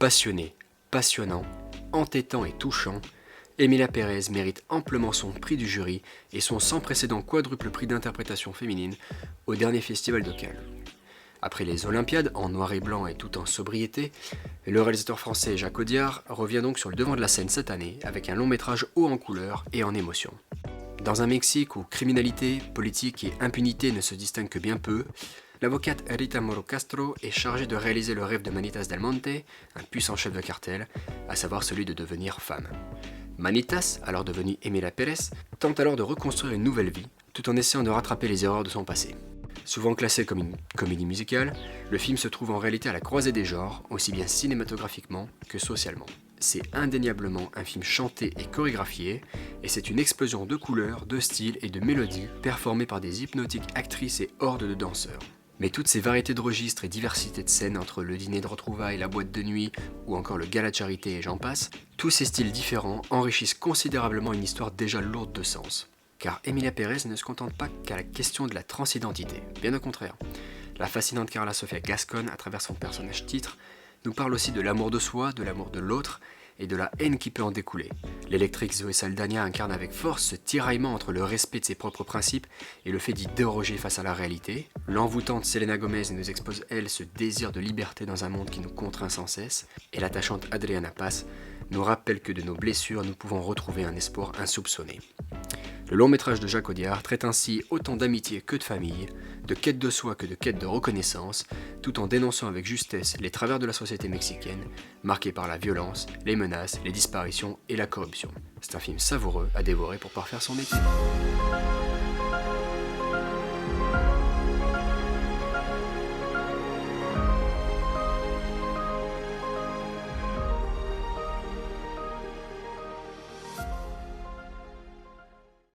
Passionné, passionnant, entêtant et touchant, Emilia Pérez mérite amplement son prix du jury et son sans précédent quadruple prix d'interprétation féminine au dernier festival de Cannes. Après les Olympiades, en noir et blanc et tout en sobriété, le réalisateur français Jacques Audiard revient donc sur le devant de la scène cette année avec un long métrage haut en couleurs et en émotion. Dans un Mexique où criminalité, politique et impunité ne se distinguent que bien peu, l'avocate Rita Moro Castro est chargée de réaliser le rêve de Manitas Del Monte, un puissant chef de cartel, à savoir celui de devenir femme. Manitas, alors devenue Emilia Pérez, tente alors de reconstruire une nouvelle vie, tout en essayant de rattraper les erreurs de son passé. Souvent classé comme une comédie musicale, le film se trouve en réalité à la croisée des genres, aussi bien cinématographiquement que socialement. C'est indéniablement un film chanté et chorégraphié, et c'est une explosion de couleurs, de styles et de mélodies performées par des hypnotiques actrices et hordes de danseurs. Mais toutes ces variétés de registres et diversité de scènes entre le dîner de retrouvailles, la boîte de nuit ou encore le gala de charité et j'en passe, tous ces styles différents enrichissent considérablement une histoire déjà lourde de sens. Car Emilia Pérez ne se contente pas qu'à la question de la transidentité, bien au contraire. La fascinante Carla Sofia Gascon, à travers son personnage titre, nous parle aussi de l'amour de soi, de l'amour de l'autre et de la haine qui peut en découler. L'électrique Zoé Saldana incarne avec force ce tiraillement entre le respect de ses propres principes et le fait d'y déroger face à la réalité. L'envoûtante Selena Gomez nous expose, elle, ce désir de liberté dans un monde qui nous contraint sans cesse. Et l'attachante Adriana Paz nous rappelle que de nos blessures, nous pouvons retrouver un espoir insoupçonné. Le long métrage de Jacques Audiard traite ainsi autant d'amitié que de famille, de quête de soi que de quête de reconnaissance, tout en dénonçant avec justesse les travers de la société mexicaine, marquée par la violence, les menaces, les disparitions et la corruption. C'est un film savoureux à dévorer pour parfaire son équilibre.